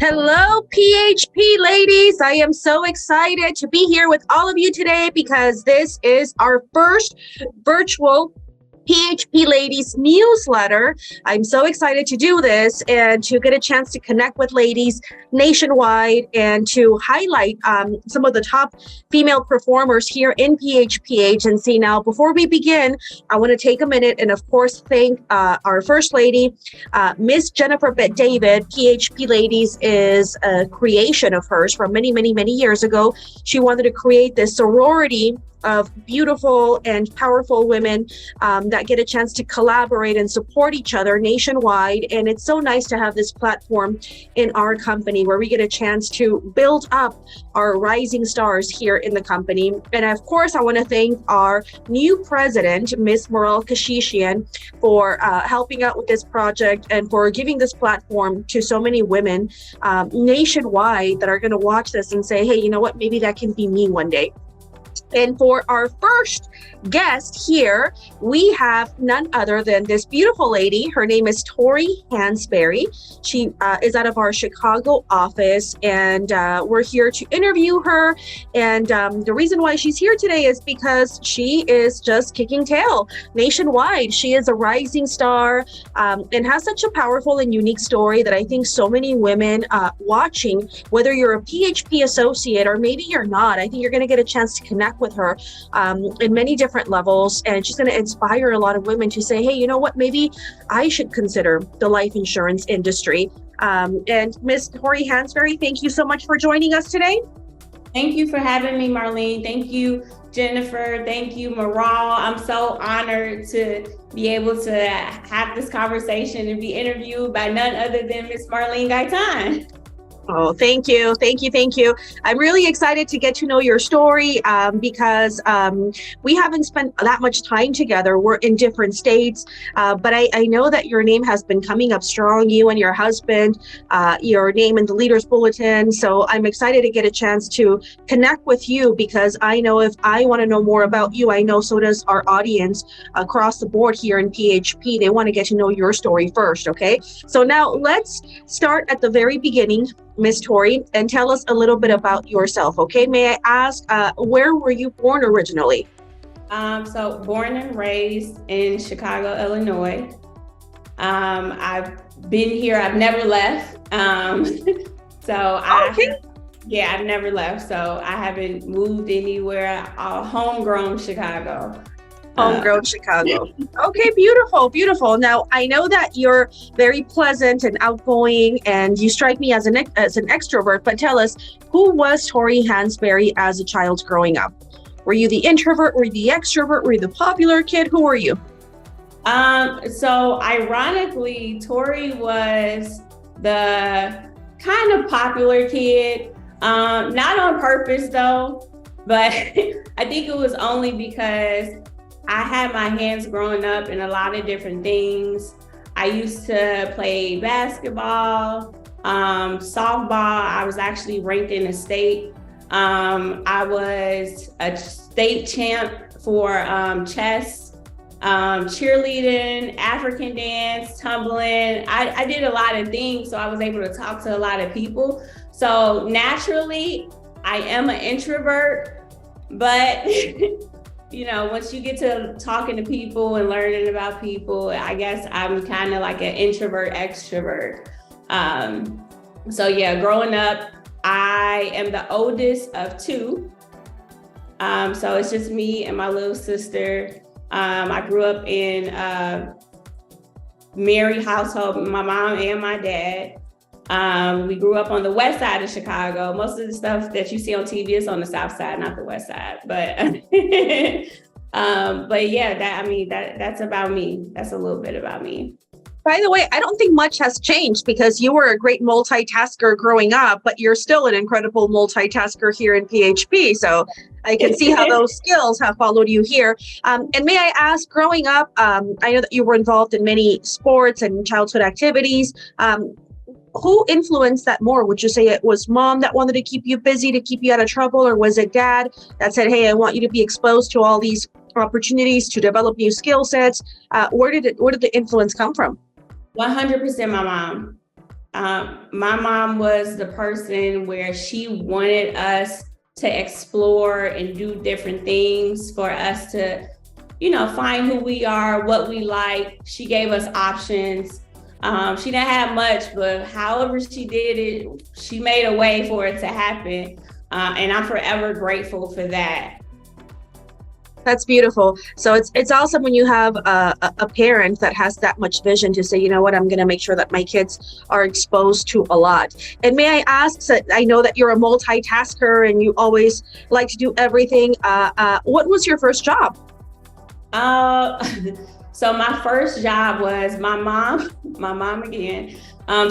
Hello, PHP ladies. I am so excited to be here with all of you today because this is our first virtual PHP Ladies newsletter. I'm so excited to do this and to get a chance to connect with ladies nationwide and to highlight some of the top female performers here in PHP agency. Now, before we begin, I want to take a minute and, of course, thank our First Lady, Miss Jennifer David. PHP Ladies is a creation of hers from many, many, many years ago. She wanted to create this sorority of beautiful and powerful women that get a chance to collaborate and support each other nationwide. And it's so nice to have this platform in our company where we get a chance to build up our rising stars here in the company. And of course, I want to thank our new president, Miss Moral Kashishian, for helping out with this project and for giving this platform to so many women nationwide that are going to watch this and say, hey, you know what, maybe that can be me one day. And for our first guest here, we have none other than this beautiful lady. Her name is Tori Hansberry. She is out of our Chicago office, and we're here to interview her. And the reason why she's here today is because she is just kicking tail nationwide. She is a rising star and has such a powerful and unique story that I think so many women watching, whether you're a PHP associate or maybe you're not, I think you're going to get a chance to connect with her in many different levels, and she's going to inspire a lot of women to say, hey, you know what, maybe I should consider the life insurance industry. And Miss Tori Hansberry, thank you so much for joining us today. Thank you for having me, Marlene. Thank you, Jennifer. Thank you, Maral. I'm so honored to be able to have this conversation and be interviewed by none other than Miss Marlene Gaitan. Oh, thank you. Thank you. Thank you. I'm really excited to get to know your story because we haven't spent that much time together. We're in different states, but I know that your name has been coming up strong, you and your husband, your name in the Leaders Bulletin. So I'm excited to get a chance to connect with you because I know if I want to know more about you, I know so does our audience across the board here in PHP. They want to get to know your story first. Okay. So now let's start at the very beginning, Miss Tori, and tell us a little bit about yourself, okay? May I ask, where were you born originally? So born and raised in Chicago, Illinois. I've been here, I've never left. I've never left. So I haven't moved anywhere, homegrown Chicago. Homegrown Chicago. Okay, beautiful, beautiful. Now, I know that you're very pleasant and outgoing, and you strike me as an extrovert, but tell us, who was Tori Hansberry as a child growing up? Were you the introvert? Were you the extrovert? Were you the popular kid? Who were you? So ironically, Tori was the kind of popular kid, not on purpose though, but I think it was only because I had my hands growing up in a lot of different things. I used to play basketball, softball. I was actually ranked in the state. I was a state champ for chess, cheerleading, African dance, tumbling. I did a lot of things, so I was able to talk to a lot of people. So naturally, I am an introvert, but you know, once you get to talking to people and learning about people, I guess I'm kind of like an introvert extrovert. So yeah, growing up, I am the oldest of two. So it's just me and my little sister. I grew up in a married household, my mom and my dad. We grew up on the west side of Chicago. Most of the stuff that you see on TV is on the south side, not the west side. But yeah, that's about me. That's a little bit about me. By the way, I don't think much has changed because you were a great multitasker growing up, but you're still an incredible multitasker here in PHP. So I can see how those skills have followed you here. And may I ask, growing up, I know that you were involved in many sports and childhood activities. Who influenced that more? Would you say it was mom that wanted to keep you busy, to keep you out of trouble? Or was it dad that said, hey, I want you to be exposed to all these opportunities to develop new skill sets? Where did the influence come from? 100% my mom. My mom was the person where she wanted us to explore and do different things for us to, find who we are, what we like. She gave us options. She didn't have much, but however she did it, she made a way for it to happen. And I'm forever grateful for that. That's beautiful. So it's awesome when you have a parent that has that much vision to say, you know what, I'm going to make sure that my kids are exposed to a lot. And may I ask, so I know that you're a multitasker and you always like to do everything. What was your first job? So my first job was my mom again.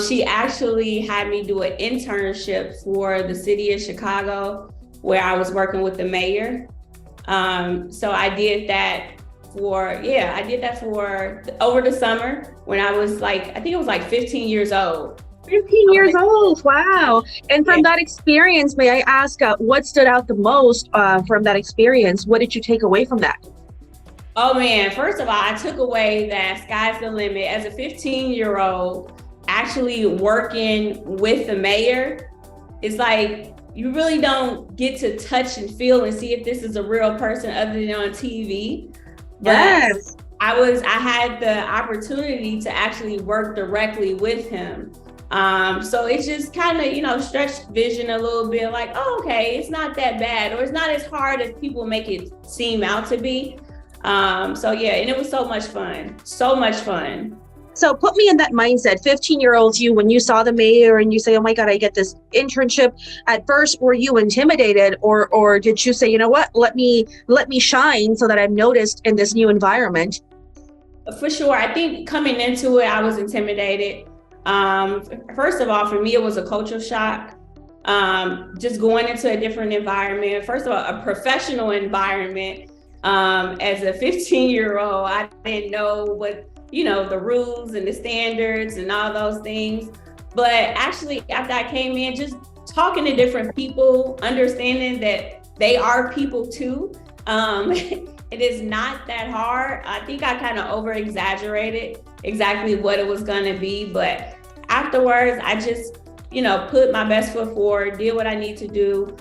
She actually had me do an internship for the city of Chicago where I was working with the mayor. So I did that for over the summer when I was I think it was 15 years old. 15 years old, wow. And from that experience, may I ask what stood out the most from that experience? What did you take away from that? Oh man, first of all, I took away that sky's the limit. As a 15-year-old, actually working with the mayor, it's you really don't get to touch and feel and see if this is a real person other than on TV. But yes. I had the opportunity to actually work directly with him. So it just kind of, stretched vision a little bit oh, okay, it's not that bad, or it's not as hard as people make it seem out to be. So yeah, and it was so much fun. So put me in that mindset, 15-year-old you, when you saw the mayor and you say, oh my God, I get this internship. At first, were you intimidated or did you say, you know what, let me shine so that I'm noticed in this new environment? For sure. I think coming into it, I was intimidated. First of all, for me, it was a culture shock. Just going into a different environment. First of all, a professional environment. As a 15-year-old, I didn't know what the rules and the standards and all those things. But actually, after I came in, just talking to different people, understanding that they are people too. It is not that hard. I think I kind of over-exaggerated exactly what it was going to be. But afterwards, I just, put my best foot forward, did what I need to do.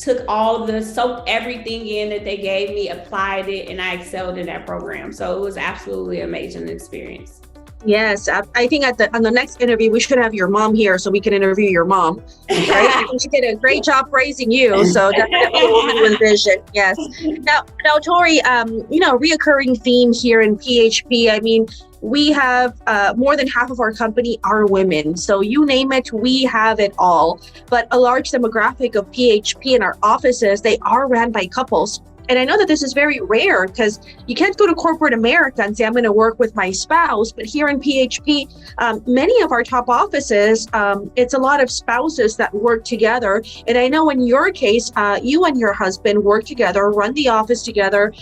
Soaked everything in that they gave me, applied it, and I excelled in that program. So it was absolutely an amazing experience. Yes, I think on the next interview, we should have your mom here so we can interview your mom. Right? I think she did a great job raising you. So definitely a woman with vision. Yes. Now, Tori, reoccurring theme here in PHP. I mean, we have more than half of our company are women. So you name it, we have it all. But a large demographic of PHP in our offices, they are ran by couples. And I know that this is very rare because you can't go to corporate America and say, I'm going to work with my spouse. But here in PHP, many of our top offices, it's a lot of spouses that work together. And I know in your case, you and your husband work together, run the office together,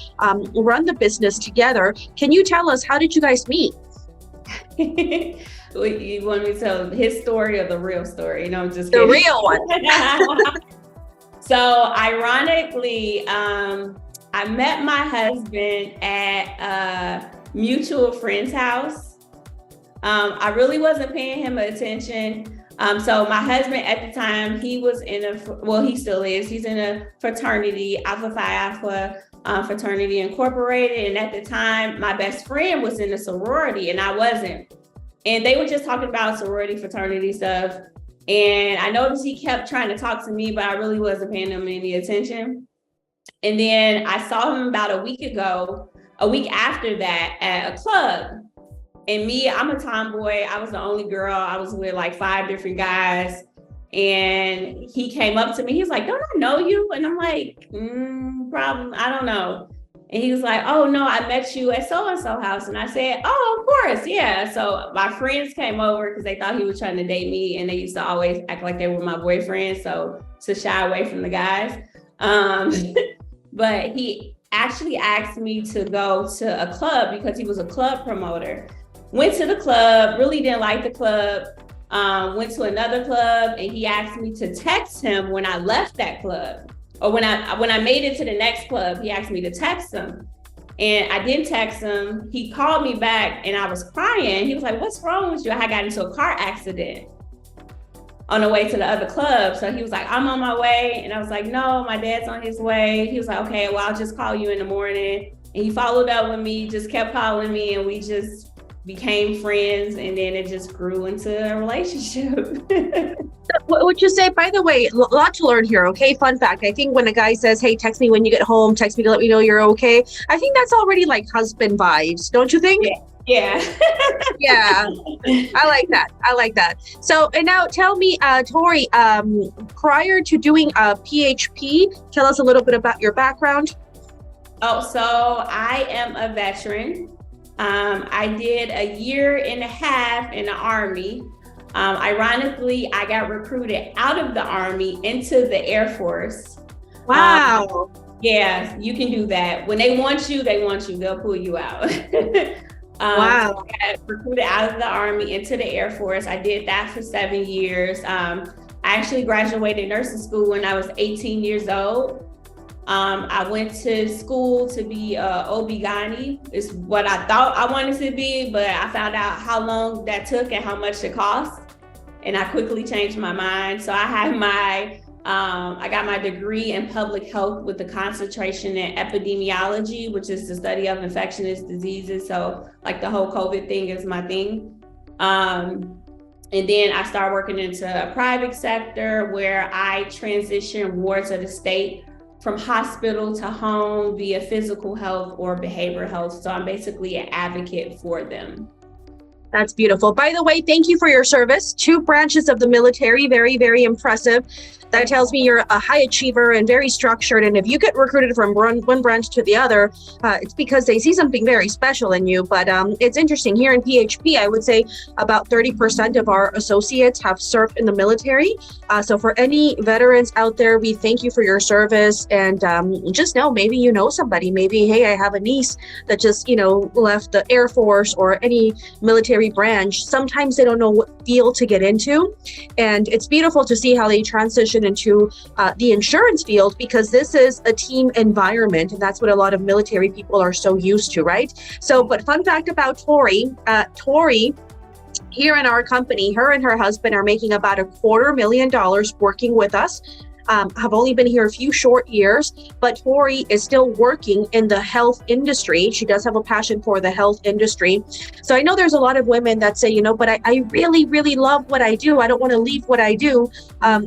run the business together. Can you tell us, how did you guys meet? You want me to tell his story or the real story? No, I'm just kidding. The real one. So ironically, I met my husband at a mutual friend's house. I really wasn't paying him attention. So my husband at the time, he was he still is. He's in a fraternity, Alpha Phi Alpha Fraternity Incorporated. And at the time, my best friend was in a sorority and I wasn't. And they were just talking about sorority, fraternity stuff. And I noticed he kept trying to talk to me, but I really wasn't paying him any attention. And then I saw him about a week after that at a club. And me, I'm a tomboy. I was the only girl. I was with 5 different guys. And he came up to me. He's like, don't I know you? And I'm like, probably, I don't know. And he was like, oh, no, I met you at so-and-so house. And I said, oh, of course, yeah. So my friends came over because they thought he was trying to date me. And they used to always act like they were my boyfriend. So to shy away from the guys. But he actually asked me to go to a club because he was a club promoter. Went to the club, really didn't like the club. Went to another club and he asked me to text him when I left that club. Or when I made it to the next club, he asked me to text him. And I didn't text him. He called me back and I was crying. He was like, "What's wrong with you?" I got into a car accident on the way to the other club. So he was like, "I'm on my way." And I was like, "No, my dad's on his way." He was like, "Okay, well, I'll just call you in the morning." And he followed up with me, just kept calling me, and we just became friends. And then it just grew into a relationship. What would you say, by the way, a lot to learn here, okay? Fun fact, I think when a guy says, "Hey, text me when you get home, text me to let me know you're okay," I think that's already like husband vibes, don't you think? Yeah. Yeah, I like that. I like that. So, and now tell me, Tori, prior to doing PHP, tell us a little bit about your background. Oh, so I am a veteran. I did a 1.5 years in the Army. Ironically, I got recruited out of the Army into the Air Force. Wow. Yeah, you can do that. When they want you, they'll pull you out. Wow. So I got recruited out of the Army into the Air Force. I did that for 7 years. I actually graduated nursing school when I was 18 years old. I went to school to be OB-GYN, is what I thought I wanted to be, but I found out how long that took and how much it cost. And I quickly changed my mind. So I got my degree in public health with a concentration in epidemiology, which is the study of infectious diseases. So like the whole COVID thing is my thing. And then I started working into a private sector where I transitioned wards of the state from hospital to home via physical health or behavioral health. So I'm basically an advocate for them. That's beautiful. By the way, thank you for your service. 2 branches of the military, very, very impressive. That tells me you're a high achiever and very structured. And if you get recruited from one branch to the other, it's because they see something very special in you. But it's interesting. Here in PHP, I would say about 30% of our associates have served in the military. So for any veterans out there, we thank you for your service. And just know, maybe you know somebody. Maybe, hey, I have a niece that just, left the Air Force or any military branch. Sometimes they don't know what field to get into. And it's beautiful to see how they transition into the insurance field, because this is a team environment, and that's what a lot of military people are so used to, right? So, but fun fact about Tori, here in our company, her and her husband are making about $250,000 working with us. Have only been here a few short years, but Tori is still working in the health industry. She does have a passion for the health industry. So I know there's a lot of women that say, but I really, really love what I do. I don't want to leave what I do.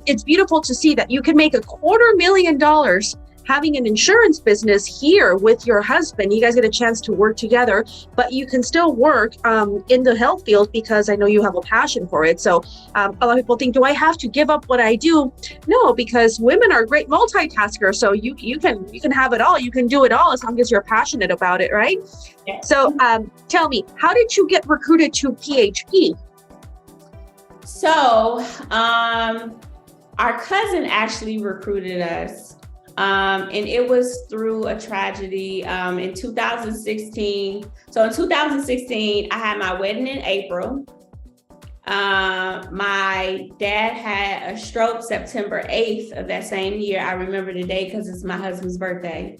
It's beautiful to see that you can make $250,000 having an insurance business here with your husband. You guys get a chance to work together, but you can still work in the health field because I know you have a passion for it. So a lot of people think, do I have to give up what I do? No, because women are great multitaskers. So you can have it all. You can do it all as long as you're passionate about it, right? Yeah. So tell me, how did you get recruited to PHP? So our cousin actually recruited us. And it was through a tragedy in 2016. So in 2016, I had my wedding in April. My dad had a stroke September 8th of that same year. I remember the day because it's my husband's birthday.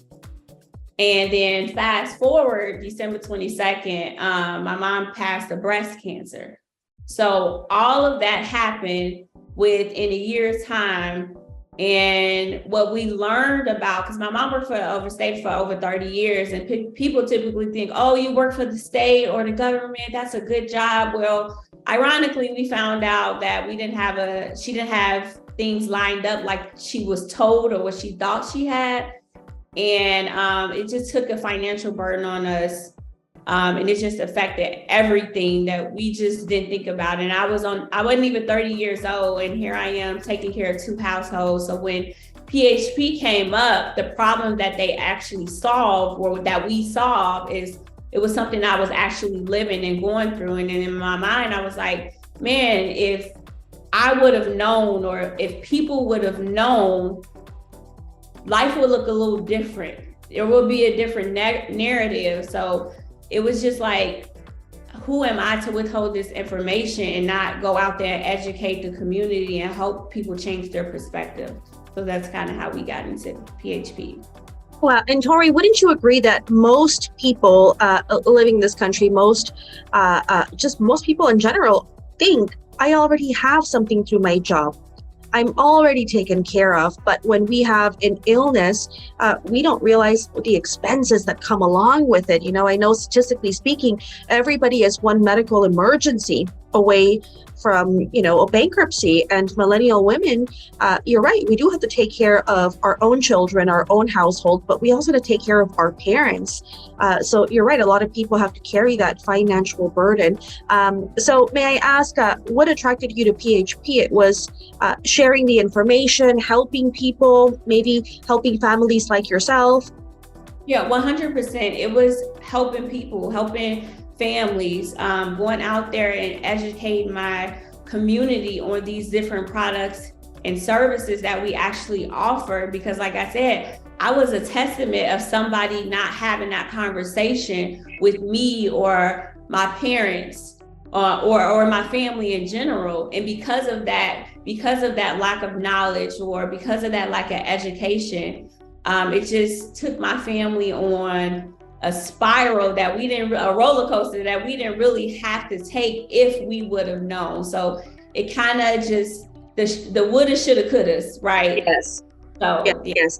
And then fast forward, December 22nd, my mom passed of breast cancer. So all of that happened within a year's time. And what we learned about, because my mom worked for the state for over 30 years, and people typically think, oh, you work for the state or the government, that's a good job. Well, ironically, we found out that she didn't have things lined up like she was told or what she thought she had. And it just took a financial burden on us. And it just affected everything that we just didn't think about. And I wasn't even 30 years old, and here I am taking care of 2 households. So when PHP came up, the problem that they actually solved, or that we solved, is it was something I was actually living and going through. And then in my mind, I was like, man, if I would have known, or if people would have known, life would look a little different. There will be a different narrative. So it was just like, who am I to withhold this information and not go out there and educate the community and help people change their perspective? So that's kind of how we got into PHP. Well, and Tori, wouldn't you agree that most people living in this country, just most people in general, think I already have something through my job. I'm already taken care of. But when we have an illness, we don't realize the expenses that come along with it. You know, I know statistically speaking, everybody is one medical emergency away from, a bankruptcy. And millennial women, you're right, we do have to take care of our own children, our own household, but we also have to take care of our parents. So you're right, a lot of people have to carry that financial burden. So may I ask, what attracted you to PHP? It was sharing the information, helping people, maybe helping families like yourself? Yeah, 100%. It was helping people, helping families, going out there and educating my community on these different products and services that we actually offer. Because like I said, I was a testament of somebody not having that conversation with me or my parents or my family in general. And because of that lack of knowledge or because of that lack of education, it just took my family on a spiral that a roller coaster that we didn't really have to take if we would have known. So it kind of just, the woulda, shoulda, couldas, right? Yes. So, yes.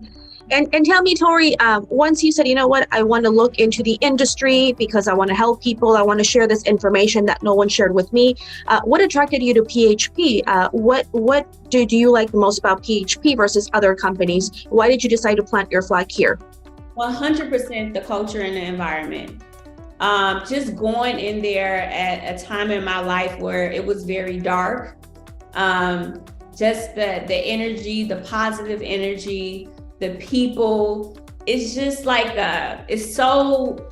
And tell me, Tori, once you said, you know what, I want to look into the industry because I want to help people, I want to share this information that no one shared with me. What attracted you to PHP? What do you like the most about PHP versus other companies? Why did you decide to plant your flag here? 100% the culture and the environment. Just going in there at a time in my life where it was very dark. Just the energy, the positive energy, the people, it's just like, it's so,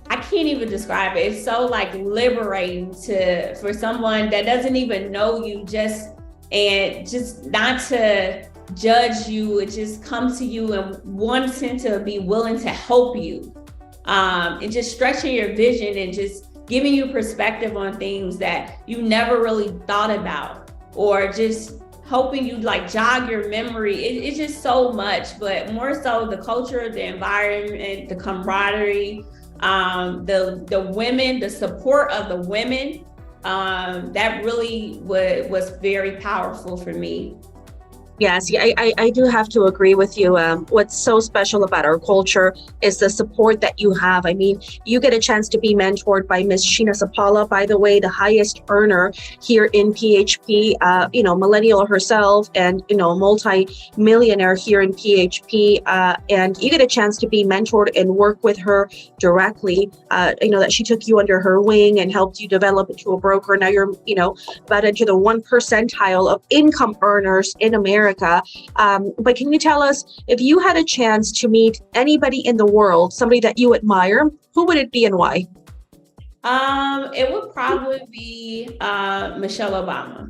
I can't even describe it. It's so like liberating for someone that doesn't even know you, just not to judge you. It just comes to you and wanting to be willing to help you, and just stretching your vision and just giving you perspective on things that you never really thought about, or just helping you like jog your memory. It's just so much, but more so the culture, the environment, the camaraderie, the women, the support of the women, that really was very powerful for me. Yes, I do have to agree with you. What's so special about our culture is the support that you have. I mean, you get a chance to be mentored by Miss Sheena Sapala, by the way, the highest earner here in PHP, millennial herself and, multi-millionaire here in PHP. And you get a chance to be mentored and work with her directly. That she took you under her wing and helped you develop into a broker. Now you're, about into the 1 percentile of income earners in America. But can you tell us, if you had a chance to meet anybody in the world, somebody that you admire, who would it be and why? It would probably be Michelle Obama.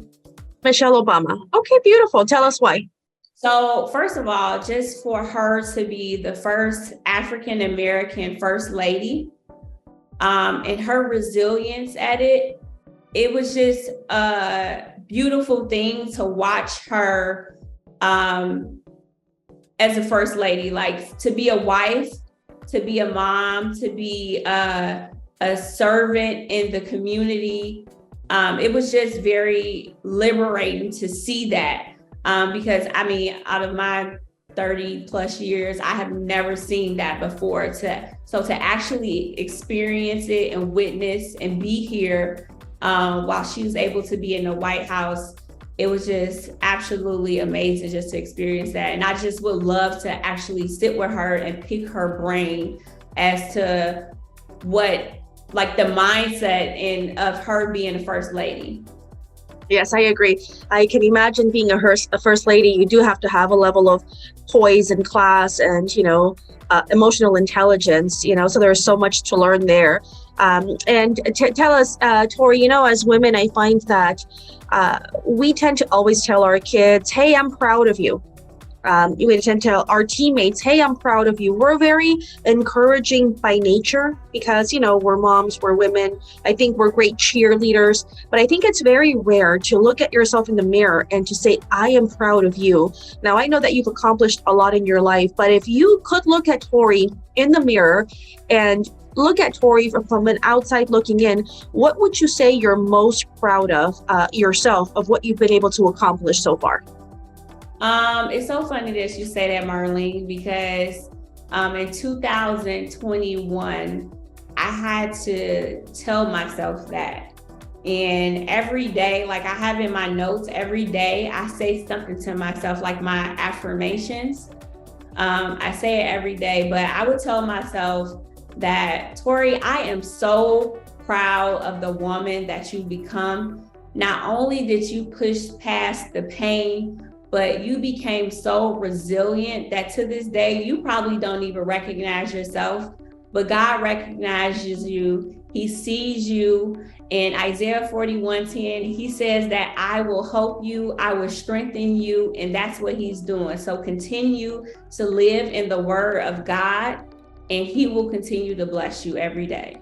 Michelle Obama. Okay, beautiful. Tell us why. So first of all, just for her to be the first African American first lady, and her resilience at it was just a beautiful thing to watch her as a first lady, like to be a wife, to be a mom, to be a servant in the community. It was just very liberating to see that, because I mean, out of my 30 plus years, I have never seen that before. So to actually experience it and witness and be here while she was able to be in the White House, it was just absolutely amazing just to experience that. And I just would love to actually sit with her and pick her brain as to what, like the mindset of her being a first lady. Yes, I agree. I can imagine being a first lady, you do have to have a level of poise and class and, emotional intelligence, so there's so much to learn there. And tell us, Tori, as women, I find that we tend to always tell our kids, hey, I'm proud of you. We tend to tell our teammates, hey, I'm proud of you. We're very encouraging by nature because, we're moms, we're women. I think we're great cheerleaders, but I think it's very rare to look at yourself in the mirror and to say, I am proud of you. Now, I know that you've accomplished a lot in your life, but if you could look at Tori in the mirror and look at Tori from an outside looking in, what would you say you're most proud of yourself, of what you've been able to accomplish so far? It's so funny that you say that, Marlene, because in 2021, I had to tell myself that. And every day, like I have in my notes, every day I say something to myself, like my affirmations. I say it every day, but I would tell myself that, Tori, I am so proud of the woman that you become. Not only did you push past the pain, but you became so resilient that to this day, you probably don't even recognize yourself, but God recognizes you. He sees you. In Isaiah 41:10, he says that I will help you, I will strengthen you, and that's what he's doing. So continue to live in the word of God, and he will continue to bless you every day.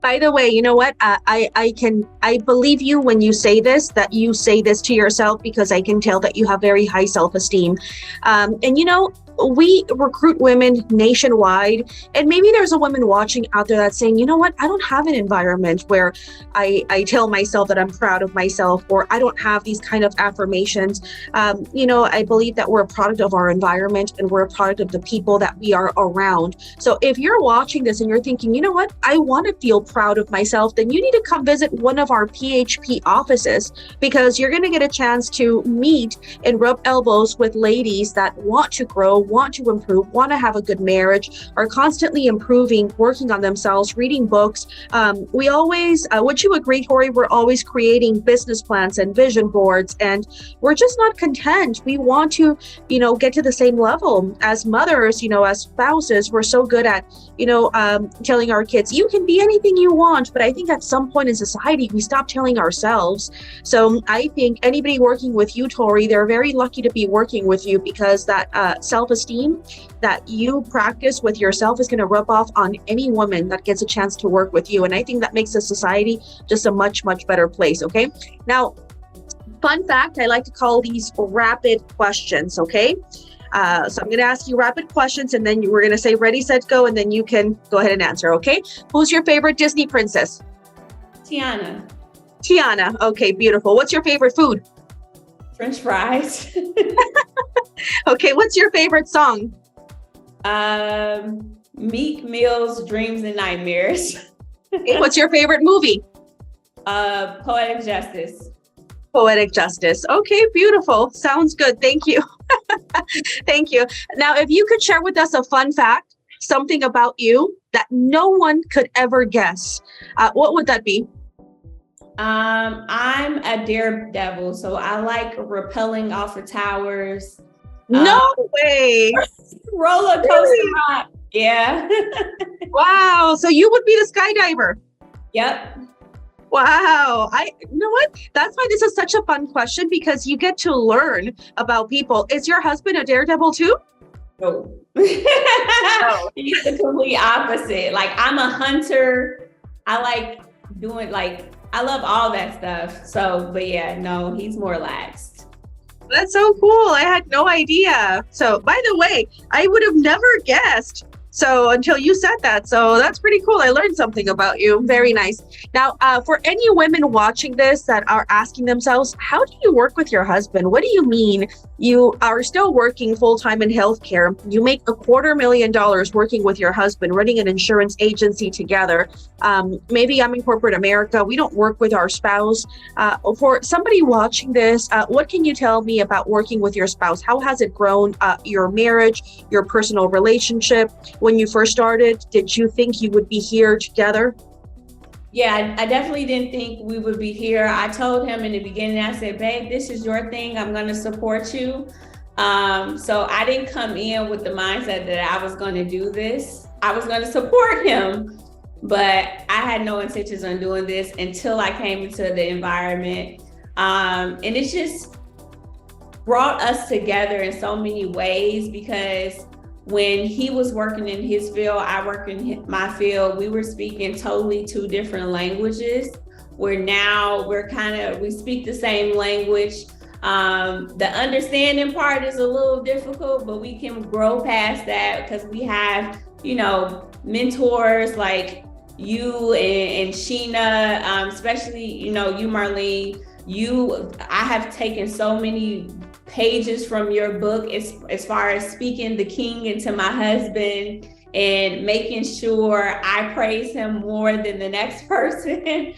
By the way, you know what? I believe you when you say this, that you say this to yourself, because I can tell that you have very high self-esteem. And we recruit women nationwide, and maybe there's a woman watching out there that's saying, you know what, I don't have an environment where I tell myself that I'm proud of myself, or I don't have these kind of affirmations. I believe that we're a product of our environment, and we're a product of the people that we are around. So if you're watching this and you're thinking, you know what, I want to feel proud of myself, then you need to come visit one of our PHP offices, because you're going to get a chance to meet and rub elbows with ladies that want to grow, want to improve, want to have a good marriage, are constantly improving, working on themselves, reading books. We always, would you agree, Tori, we're always creating business plans and vision boards, and we're just not content. We want to, get to the same level as mothers, as spouses. We're so good at, telling our kids, you can be anything you want. But I think at some point in society, we stop telling ourselves. So I think anybody working with you, Tori, they're very lucky to be working with you, because that self-esteem that you practice with yourself is going to rub off on any woman that gets a chance to work with you. And I think that makes the society just a much, much better place. Okay. Now, fun fact, I like to call these rapid questions. Okay. So I'm going to ask you rapid questions, and then we're going to say ready, set, go, and then you can go ahead and answer. Okay. Who's your favorite Disney princess? Tiana. Okay. Beautiful. What's your favorite food? French fries. Okay. What's your favorite song? Meek Mill's Dreams and Nightmares. Okay, what's your favorite movie? Poetic Justice. Poetic Justice. Okay, beautiful. Sounds good. Thank you. Thank you. Now, if you could share with us a fun fact, something about you that no one could ever guess, what would that be? I'm a daredevil, so I like rappelling off of towers. No way. Roller coaster Really? ride. Yeah. Wow. So you would be the skydiver. Yep. Wow. You know what? That's why this is such a fun question, because you get to learn about people. Is your husband a daredevil too? No. No. He's the complete opposite. Like, I'm a hunter. I like doing, I love all that stuff. So, but yeah, no, he's more laxed. That's so cool. I had no idea. So, by the way, I would have never guessed. So until you said that. So that's pretty cool. I learned something about you. Very nice. Now, for any women watching this that are asking themselves, how do you work with your husband? What do you mean you are still working full-time in healthcare? You make $250,000 working with your husband, running an insurance agency together. Maybe I'm in corporate America. We don't work with our spouse. For somebody watching this, what can you tell me about working with your spouse? How has it grown your marriage, your personal relationship? When you first started, did you think you would be here together? Yeah, I definitely didn't think we would be here. I told him in the beginning, I said, babe, this is your thing. I'm going to support you. So I didn't come in with the mindset that I was going to do this. I was going to support him, but I had no intentions on doing this until I came into the environment. And it's just brought us together in so many ways, because when he was working in his field, I work in my field, we were speaking totally two different languages, where now we speak the same language. The understanding part is a little difficult, but we can grow past that because we have, mentors like you and Sheena, especially, you, Marlene. I have taken so many pages from your book as far as speaking the king into my husband and making sure I praise him more than the next person.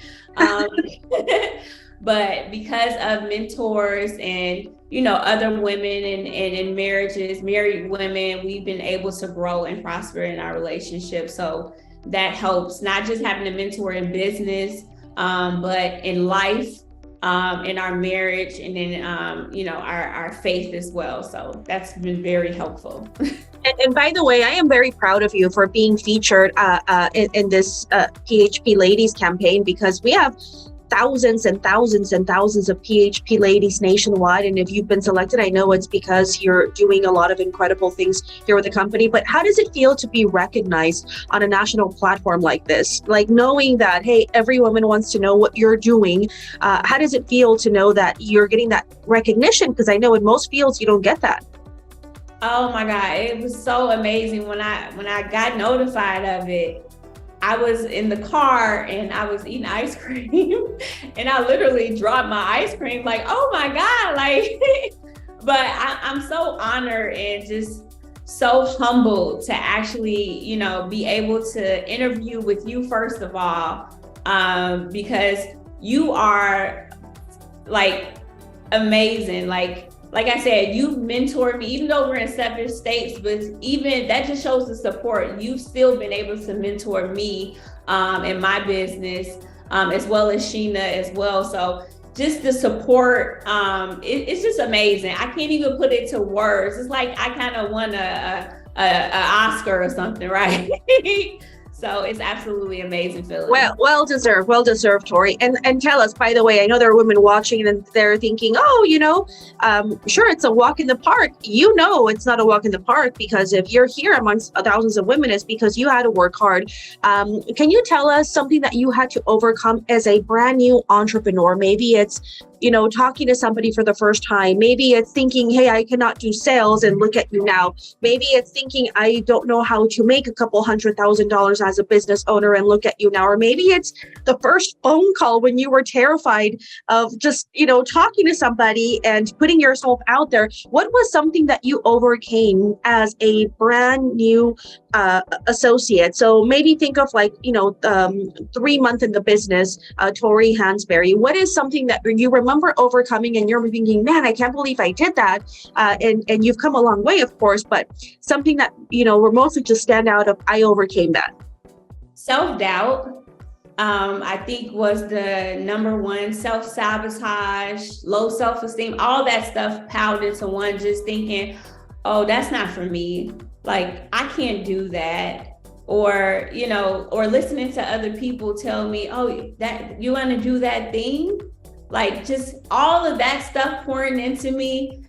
But because of mentors and, other women and in marriages, married women, we've been able to grow and prosper in our relationship. So that helps, not just having a mentor in business, but in life, in our marriage, and then, our faith as well. So that's been very helpful. And by the way, I am very proud of you for being featured in this PHP Ladies campaign, because we have thousands and thousands and thousands of PHP ladies nationwide. And if you've been selected, I know it's because you're doing a lot of incredible things here with the company. But how does it feel to be recognized on a national platform like this? Like knowing that, hey, every woman wants to know what you're doing. How does it feel to know that you're getting that recognition? Because I know in most fields you don't get that. Oh my God, it was so amazing when I got notified of it. I was in the car and I was eating ice cream and I literally dropped my ice cream, like, oh my God, but I'm so honored and just so humbled to actually, be able to interview with you, first of all, because you are amazing. Like I said, you've mentored me, even though we're in separate states, but even that just shows the support. You've still been able to mentor me in my business, as well as Sheena as well. So just the support, it's just amazing. I can't even put it to words. It's like I kind of won a Oscar or something, right? So it's absolutely amazing feeling. Well deserved, Tori. And tell us, by the way, I know there are women watching and they're thinking, sure, it's a walk in the park. It's not a walk in the park, because if you're here amongst thousands of women, it's because you had to work hard. Can you tell us something that you had to overcome as a brand new entrepreneur? Maybe it's talking to somebody for the first time. Maybe it's thinking, hey, I cannot do sales, and look at you now. Maybe it's thinking, I don't know how to make a couple $100,000 as a business owner, and look at you now. Or maybe it's the first phone call when you were terrified of just, talking to somebody and putting yourself out there. What was something that you overcame as a brand new associate? So maybe think of 3 months in the business, Tori Hansberry. What is something that you remember overcoming and you're thinking, man, I can't believe I did that. And you've come a long way, of course, but something that, we're mostly just stand out of, I overcame that. Self-doubt, I think, was the number one. Self-sabotage, low self-esteem, all that stuff piled into one, just thinking, oh, that's not for me. Like, I can't do that. Or listening to other people tell me, oh, that you want to do that thing? Like, just all of that stuff pouring into me,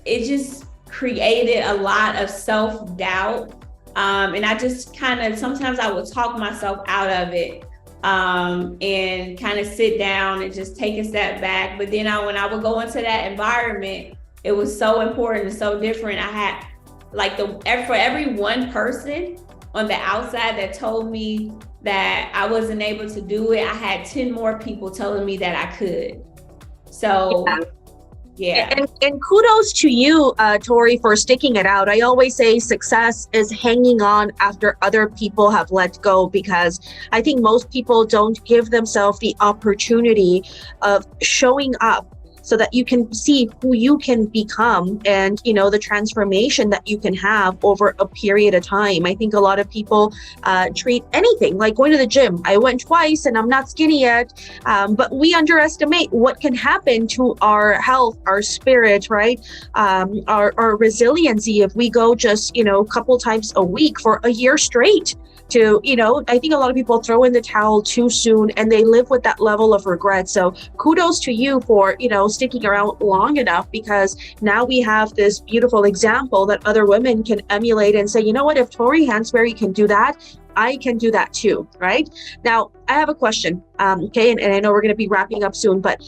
it just created a lot of self-doubt. And I just sometimes I would talk myself out of it, and kind of sit down and just take a step back. But then when I would go into that environment, it was so important and so different. I had for every one person on the outside that told me that I wasn't able to do it, I had 10 more people telling me that I could. So yeah. And kudos to you, Tori, for sticking it out. I always say success is hanging on after other people have let go, because I think most people don't give themselves the opportunity of showing up so that you can see who you can become and, the transformation that you can have over a period of time. I think a lot of people treat anything like going to the gym. I went twice and I'm not skinny yet, but we underestimate what can happen to our health, our spirit, right? Our resiliency if we go just, a couple times a week for a year straight to, I think a lot of people throw in the towel too soon and they live with that level of regret. So kudos to you for, sticking around long enough, because now we have this beautiful example that other women can emulate and say, you know what, if Tori Hansberry can do that, I can do that too, right? Now, I have a question, okay, and I know we're going to be wrapping up soon, but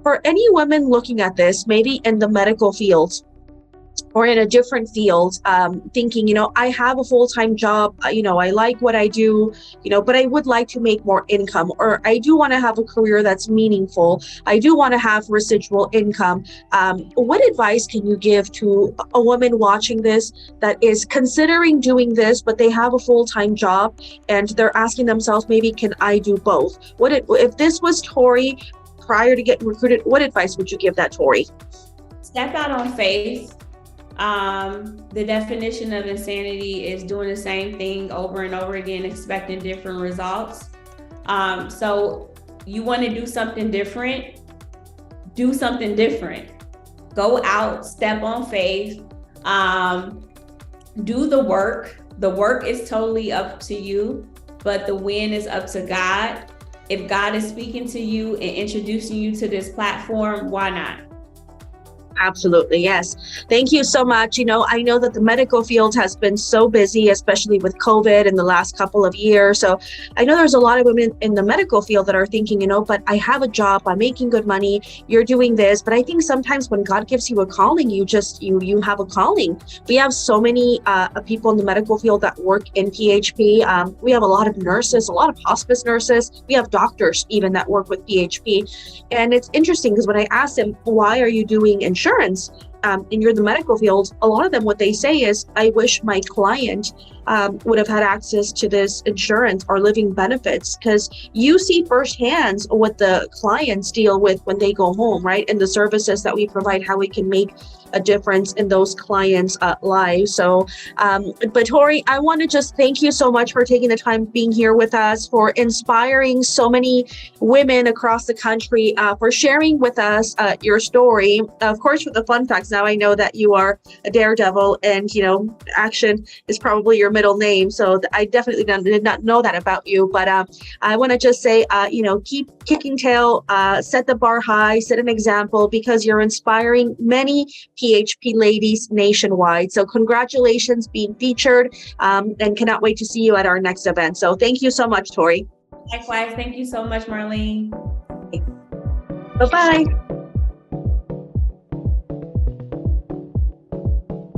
for any women looking at this, maybe in the medical field or in a different field, thinking, I have a full-time job, I like what I do, but I would like to make more income, or I do want to have a career that's meaningful. I do want to have residual income. What advice can you give to a woman watching this that is considering doing this, but they have a full-time job and they're asking themselves, maybe, can I do both? If this was Tori prior to getting recruited, what advice would you give that Tori? Step out on faith. The definition of insanity is doing the same thing over and over again, expecting different results. So you want to do something different, do something different. Go out, step on faith, do the work. The work is totally up to you, but the win is up to God. If God is speaking to you and introducing you to this platform, why not? Absolutely. Yes. Thank you so much. I know that the medical field has been so busy, especially with COVID in the last couple of years. So I know there's a lot of women in the medical field that are thinking, but I have a job, I'm making good money, you're doing this. But I think sometimes when God gives you a calling, you have a calling. We have so many people in the medical field that work in PHP. We have a lot of nurses, a lot of hospice nurses. We have doctors even that work with PHP. And it's interesting because when I ask them, why are you doing insurance? And you're in the medical field, a lot of them, what they say is, I wish my client would have had access to this insurance or living benefits, because you see firsthand what the clients deal with when they go home, right? And the services that we provide, how we can make a difference in those clients' lives. So, but Tori, I want to just thank you so much for taking the time being here with us, for inspiring so many women across the country, for sharing with us your story. Of course, with the fun facts, now I know that you are a daredevil, and action is probably your middle name. So I definitely did not know that about you. But I want to just say, keep kicking tail, set the bar high, set an example, because you're inspiring many PHP ladies nationwide. So congratulations being featured, and cannot wait to see you at our next event. So thank you so much, Tori. Likewise. Thank you so much, Marlene. Bye-bye.